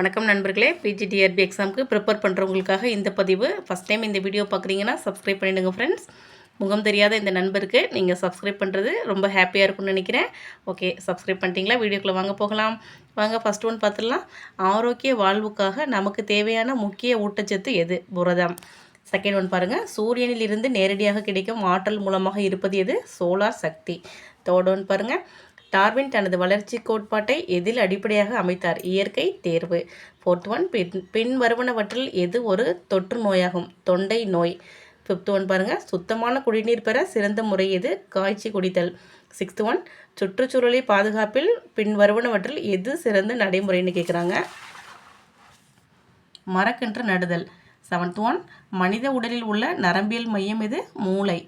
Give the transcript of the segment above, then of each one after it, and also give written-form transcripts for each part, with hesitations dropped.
வணக்கம் நண்பர்களே, பிஜிடிஆர்பி எக்ஸாமுக்கு ப்ரிப்பேர் பண்ணுறவங்களுக்காக இந்த பதிவு. ஃபஸ்ட் டைம் இந்த வீடியோ பார்க்குறீங்கன்னா சப்ஸ்கிரைப் பண்ணிவிடுங்க ஃப்ரெண்ட்ஸ். முகம் தெரியாத இந்த நண்பருக்கு நீங்கள் சப்ஸ்கிரைப் பண்ணுறது ரொம்ப ஹாப்பியாக இருக்கும்னு நினைக்கிறேன். ஓகே, சப்ஸ்கிரைப் பண்ணிட்டீங்களா? வீடியோக்குள்ளே வாங்க போகலாம். வாங்க, ஃபஸ்ட் ஒன் பார்த்துடலாம். ஆரோக்கிய வாழ்வுக்காக நமக்கு தேவையான முக்கிய ஊட்டச்சத்து எது? புரதம். செகண்ட் ஒன் பாருங்கள், சூரியனில் இருந்து நேரடியாக கிடைக்கும் ஆற்றல் மூலமாக இருப்பது எது? சோலார் சக்தி. தேர்ட் ஒன் பாருங்கள், டார்வின் தனது வளர்ச்சி கோட்பாட்டை எதில் அடிப்படையாக அமைத்தார்? இயற்கை தேர்வு. ஃபோர்த் ஒன், பின்வருவனவற்றில் எது ஒரு தொற்று நோயாகும்? தொண்டை நோய். ஃபிஃப்த் ஒன் பாருங்கள், சுத்தமான குடிநீர் பெற சிறந்த முறை எது? காய்ச்சி குடித்தல். சிக்ஸ்த் ஒன், சுற்றுச்சூழலை பாதுகாப்பில் பின்வருவனவற்றில் எது சிறந்த நடைமுறைன்னு கேட்குறாங்க. மரக்கன்று நடுதல். செவன்த் ஒன், மனித உடலில் உள்ள நரம்பியல் மையம் எது? மூளை.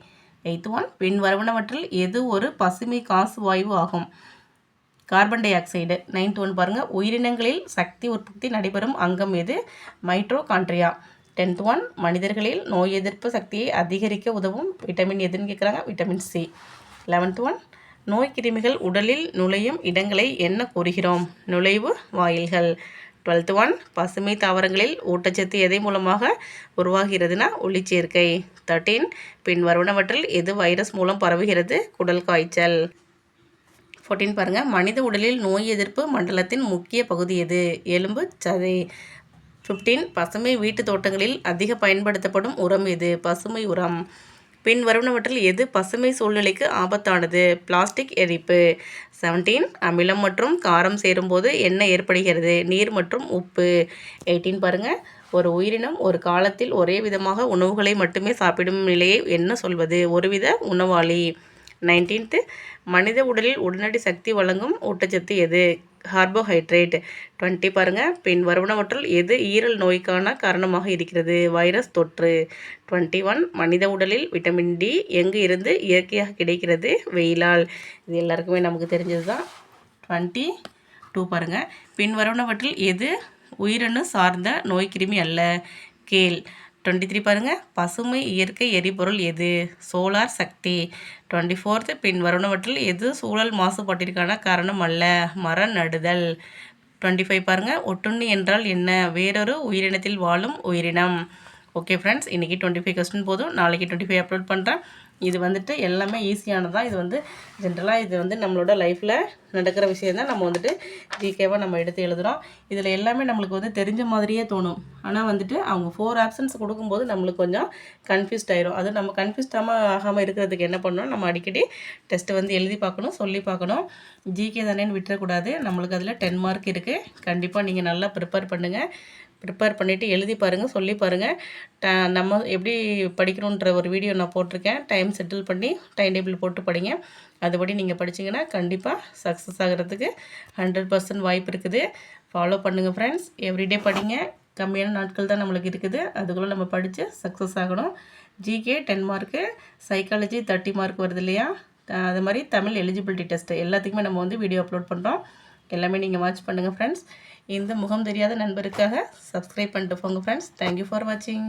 எய்த் ஒன், பின்வருவனவற்றில் எது ஒரு பசுமை காசு வாயு ஆகும்? Carbon di oxide. Ninth one பாருங்கள், உயிரினங்களில் சக்தி உற்பத்தி நடைபெறும் அங்கம் எது? மைட்ரோகாண்ட்ரியா. டென்த் ஒன், மனிதர்களில் நோய் எதிர்ப்பு சக்தியை அதிகரிக்க உதவும் விட்டமின் எதுன்னு கேட்குறாங்க? Vitamin C. 11th ஒன், நோய் கிருமிகள் உடலில் நுழையும் இடங்களை என்ன கூறுகிறோம்? நுழைவு வாயில்கள். 12th ஒன், பசுமை தாவரங்களில் ஊட்டச்சத்து எதை மூலமாக உருவாகிறதுனா? ஒளிச்சேர்க்கை. 13, பின்வருவனவற்றில் எது வைரஸ் மூலம் பரவுகிறது? குடல் காய்ச்சல். 14 பாருங்கள், மனித உடலில் நோய் எதிர்ப்பு மண்டலத்தின் முக்கிய பகுதி எது? எலும்பு சதை. 15, பசுமை வீட்டு தோட்டங்களில் அதிக பயன்படுத்தப்படும் உரம் எது? பசுமை உரம். பின்வருவனவற்றில் எது பசுமை சூழ்நிலைக்கு ஆபத்தானது? பிளாஸ்டிக் எரிப்பு. 17, அமிலம் மற்றும் காரம் சேரும்போது என்ன ஏற்படுகிறது? நீர் மற்றும் உப்பு. 18 பாருங்கள், ஒரு உயிரினம் ஒரு காலத்தில் ஒரே விதமாக உணவுகளை மட்டுமே சாப்பிடும் நிலையை என்ன சொல்வது? ஒருவித உணவாளி. 19th, மனித உடலில் உடனடி சக்தி வழங்கும் ஊட்டச்சத்து எது? கார்போஹைட்ரேட். 20 பாருங்கள், பின்வருவனவற்றுள் எது ஈரல் நோய்க்கான காரணமாக இருக்கிறது? வைரஸ் தொற்று. 21, மனித உடலில் விட்டமின் டி எங்கு இருந்து இயற்கையாக கிடைக்கிறது? வெயிலால். இது எல்லாருக்குமே நமக்கு தெரிஞ்சது தான். 22 பாருங்கள், பின்வருவனவற்றில் எது உயிரணு சார்ந்த நோய்க்கிருமி அல்ல? கேள். 23 பாருங்கள், பசுமை இயற்கை எரிபொருள் எது? சோலார் சக்தி. 24th, பின்வருவனவற்றில் எது சூழல் மாசுபாட்டிற்கான காரணம் அல்ல? மரம் நடுதல். 25 பாருங்கள், ஒட்டுண்ணி என்றால் என்ன? வேறொரு உயிரினத்தில் வாழும் உயிரினம். ஓகே ஃப்ரெண்ட்ஸ், இன்றைக்கி 25 கொஸ்டின் போதும். நாளைக்கு 25 அப்லோட் பண்ணுறேன். இது வந்துட்டு எல்லாமே ஈஸியானதான். இது வந்து ஜென்ரலாக இது வந்து நம்மளோட லைஃப்பில் நடக்கிற விஷயம் தான். நம்ம வந்துட்டு ஜிகேவாக நம்ம எடுத்து எழுதுகிறோம். இதில் எல்லாமே நம்மளுக்கு வந்து தெரிஞ்ச மாதிரியே தோணும். ஆனால் வந்துட்டு அவங்க 4 ஆப்ஷன்ஸ் கொடுக்கும்போது நம்மளுக்கு கொஞ்சம் கன்ஃபியூஸ்ட் ஆயிரும். அது நம்ம கன்ஃபியூஸ்ட் ஆகாமல் இருக்கிறதுக்கு என்ன பண்ணணும்? நம்ம அடிக்கடி டெஸ்ட்டு வந்து எழுதி பார்க்கணும், சொல்லி பார்க்கணும். ஜிகே தானேன்னு விட்டுறக்கூடாது. நம்மளுக்கு அதில் 10 மார்க் இருக்குது. கண்டிப்பாக நீங்கள் நல்லா ப்ரிப்பேர் பண்ணுங்கள். ப்ரிப்பேர் பண்ணிவிட்டு எழுதி பாருங்கள், சொல்லி பாருங்கள். நம்ம எப்படி படிக்கணுன்ற ஒரு வீடியோ நான் போட்டிருக்கேன். டைம் செட்டில் பண்ணி டைம் டேபிள் போட்டு படிங்க. அதுபடி நீங்கள் படிச்சிங்கன்னா கண்டிப்பாக சக்ஸஸ் ஆகிறதுக்கு 100% வாய்ப்பு இருக்குது. ஃபாலோ பண்ணுங்கள் ஃப்ரெண்ட்ஸ். எவ்ரிடே படிங்க. கம்மியான நாட்கள் தான் நம்மளுக்கு இருக்குது. அதுக்குள்ளே நம்ம படித்து சக்ஸஸ் ஆகணும். ஜிகே 10 மார்க்கு, சைக்காலஜி 30 மார்க் வருது இல்லையா? அது மாதிரி தமிழ் எலிஜிபிலிட்டி டெஸ்ட்டு எல்லாத்துக்குமே நம்ம வந்து வீடியோ அப்லோட் பண்ணுறோம். எல்லாமே நீங்கள் வாட்ச் பண்ணுங்கள் ஃப்ரெண்ட்ஸ். இந்த முகம் தெரியாத நண்பருக்காக சப்ஸ்கிரைப் பண்ணிட்டு போங்க ஃப்ரெண்ட்ஸ். தேங்க்யூ ஃபார் வாட்சிங்.